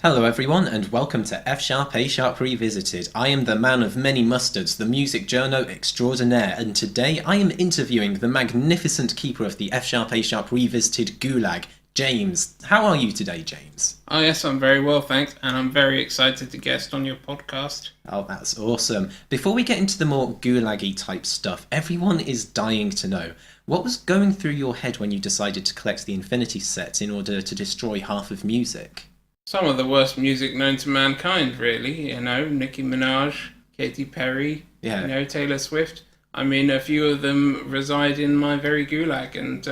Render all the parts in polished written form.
Hello everyone and welcome to F Sharp A Sharp Revisited. I am the man of many mustards, the music journo extraordinaire, and today I am interviewing the magnificent keeper of the F Sharp A Sharp Revisited Gulag, James. How are you today, James? Oh yes, I'm very well, thanks, and I'm very excited to guest on your podcast. Oh, that's awesome. Before we get into the more Gulag-y type stuff, everyone is dying to know, what was going through your head when you decided to collect the Infinity set in order to destroy half of music? Some of the worst music known to mankind, really. Nicki Minaj, Katy Perry, Taylor Swift. I mean, a few of them reside in my very gulag, and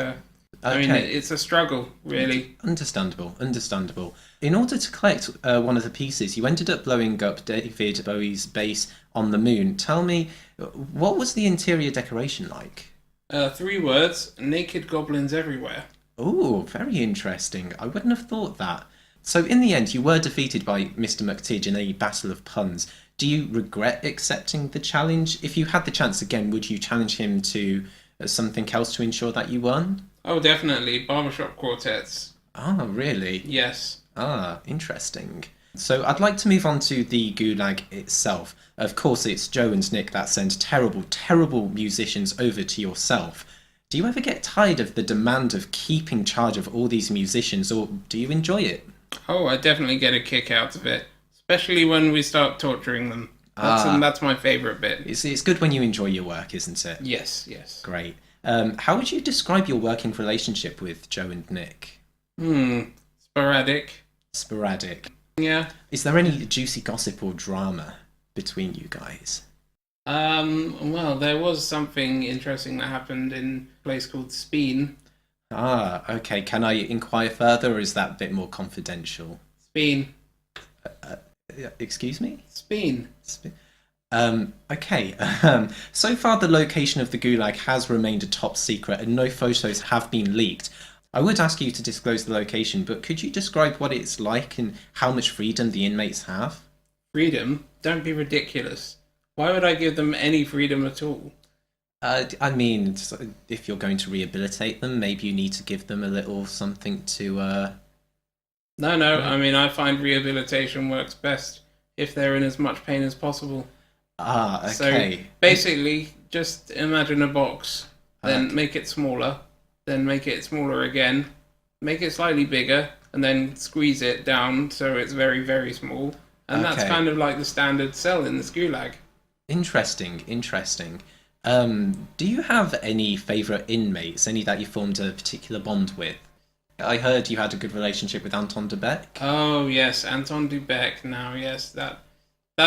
it's a struggle, really. Understandable. In order to collect one of the pieces, you ended up blowing up David Bowie's base on the moon. Tell me, what was the interior decoration like? 3 words: naked goblins everywhere. Oh, very interesting. I wouldn't have thought that. So in the end, you were defeated by Mr. McTidge in a battle of puns. Do you regret accepting the challenge? If you had the chance again, would you challenge him to something else to ensure that you won? Oh, definitely. Barbershop quartets. Ah, really? Yes. Ah, interesting. So I'd like to move on to the Gulag itself. Of course, it's Joe and Nick that send terrible musicians over to yourself. Do you ever get tired of the demand of keeping charge of all these musicians, or do you enjoy it? Oh, I definitely get a kick out of it, especially when we start torturing them. That's my favourite bit. It's good when you enjoy your work, isn't it? Yes. Great. How would you describe your working relationship with Joe and Nick? Sporadic. Yeah. Is there any juicy gossip or drama between you guys? Well, there was something interesting that happened in a place called Speen. Ah, okay. Can I inquire further, or is that a bit more confidential? Speen. Excuse me? Speen. Okay. So far, the location of the Gulag has remained a top secret, and no photos have been leaked. I would ask you to disclose the location, but could you describe what it's like and how much freedom the inmates have? Freedom? Don't be ridiculous. Why would I give them any freedom at all? I mean, if you're going to rehabilitate them, maybe you need to give them a little something to... No, I mean, I find rehabilitation works best if they're in as much pain as possible. Ah, okay. So, basically, just imagine a box, then make it smaller, then make it smaller again, make it slightly bigger, and then squeeze it down so it's very, very small. And that's kind of like the standard cell in this gulag. Interesting. Do you have any favourite inmates? Any that you formed a particular bond with? I heard you had a good relationship with Anton de Beck. Oh yes, Anton de Beck. Now yes, that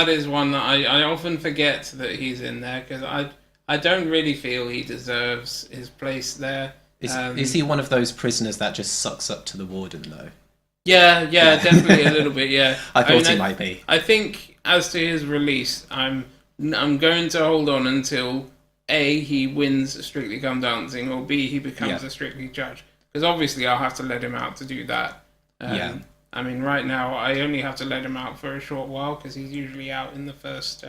is one that I often forget that he's in there because I don't really feel he deserves his place there. Is he one of those prisoners that just sucks up to the warden though? Yeah, definitely a little bit. Yeah, I thought he might be. I think as to his release, I'm going to hold on until A, he wins Strictly Come Dancing, or B, he becomes a Strictly judge. Because obviously I'll have to let him out to do that. I mean, right now I only have to let him out for a short while because he's usually out in the first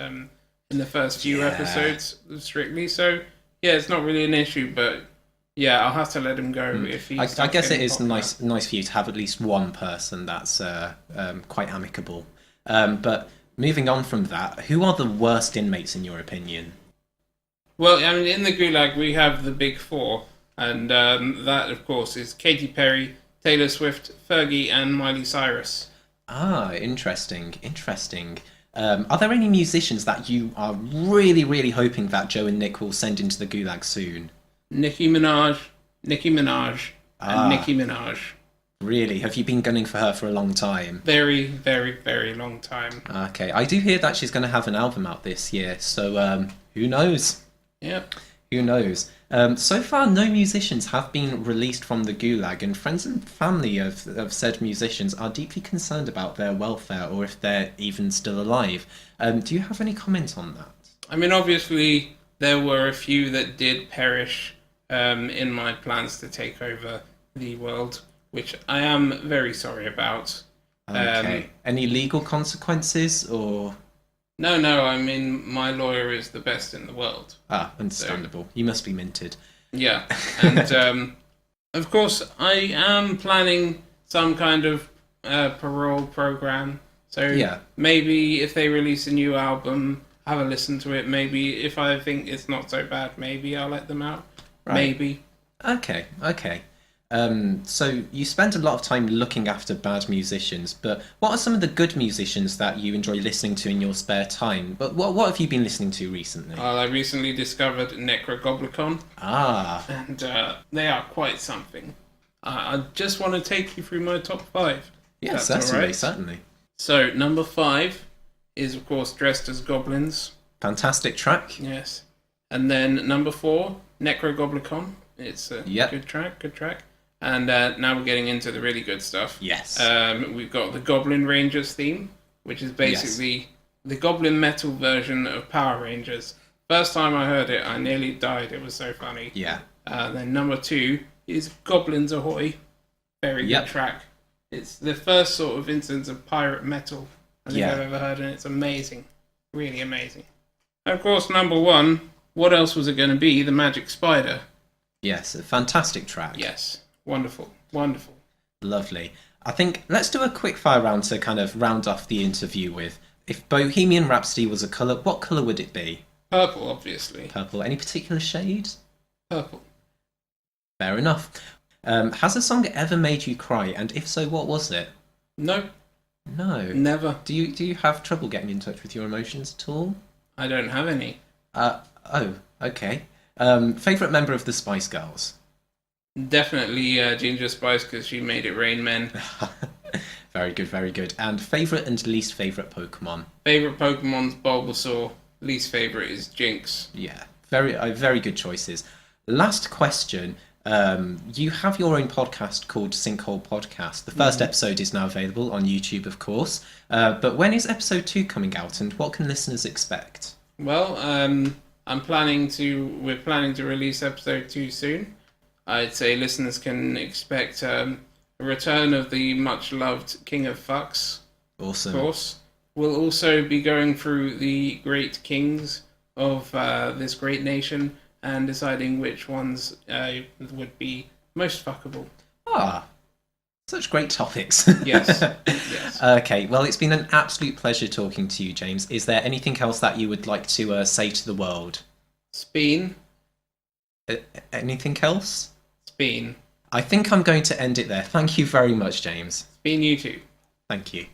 few episodes of Strictly. So yeah, it's not really an issue, but yeah, I'll have to let him go if he's. I guess it is nice for you to have at least one person that's quite amicable. But moving on from that, who are the worst inmates in your opinion? Well, I mean, in the Gulag we have the big four, and that, of course, is Katy Perry, Taylor Swift, Fergie, and Miley Cyrus. Ah, interesting. Are there any musicians that you are really hoping that Joe and Nick will send into the Gulag soon? Nicki Minaj, and Nicki Minaj. Really? Have you been gunning for her for a long time? Very, very, very long time. Okay, I do hear that she's going to have an album out this year, so who knows? Yep. Who knows? So far, no musicians have been released from the Gulag, and friends and family of said musicians are deeply concerned about their welfare, or if they're even still alive. Do you have any comment on that? I mean, obviously, there were a few that did perish in my plans to take over the world, which I am very sorry about. Okay. Any legal consequences, or...? No, I mean, my lawyer is the best in the world. Ah, understandable. So, you must be minted. Yeah, and of course, I am planning some kind of parole program. So Yeah. maybe if they release a new album, have a listen to it. Maybe if I think it's not so bad, maybe I'll let them out. Right. Maybe. Okay. So you spend a lot of time looking after bad musicians, but what are some of the good musicians that you enjoy listening to in your spare time? But what have you been listening to recently? I recently discovered Necrogoblicon, Ah, and they are quite something. I just want to take you through my top 5. yeah, That's certainly, all right. certainly. So number 5 is of course Dressed as Goblins. Fantastic track. Yes. And then number 4, Necrogoblicon. It's a Yep. good track. And now we're getting into the really good stuff. Yes. We've got the Goblin Rangers theme, which is basically the Goblin metal version of Power Rangers. First time I heard it, I nearly died. It was so funny. Yeah. Then number 2 is Goblins Ahoy. Very good Yep. track. It's the first sort of instance of pirate metal I think I've ever heard, and it's amazing. Really amazing. And of course, number 1, what else was it going to be? The Magic Spider. Yes, a fantastic track. Yes. Wonderful. Wonderful. Lovely. I think let's do a quick fire round to kind of round off the interview with. If Bohemian Rhapsody was a colour, what colour would it be? Purple, obviously. Purple. Any particular shade? Purple. Fair enough. Has a song ever made you cry? And if so, what was it? No. No. Never. Do you have trouble getting in touch with your emotions at all? I don't have any. Oh, okay. Favourite member of the Spice Girls? Definitely Ginger Spice, because she made it rain men. Very good, very good. And favourite and least favourite Pokemon? Favourite Pokemon's Bulbasaur. Least favourite is Jinx. Yeah, very good choices. Last question. You have your own podcast called Sinkhole Podcast. The first episode is now available on YouTube, of course. But when is episode 2 coming out, and what can listeners expect? Well, we're planning to release episode 2 soon. I'd say listeners can expect a return of the much-loved King of Fucks. Awesome. Of course. We'll also be going through the great kings of this great nation and deciding which ones would be most fuckable. Ah, such great topics. Yes. Yes. Okay, well, it's been an absolute pleasure talking to you, James. Is there anything else that you would like to say to the world? Speen. Anything else? Speen. I think I'm going to end it there. Thank you very much, James. Speen you too. Thank you.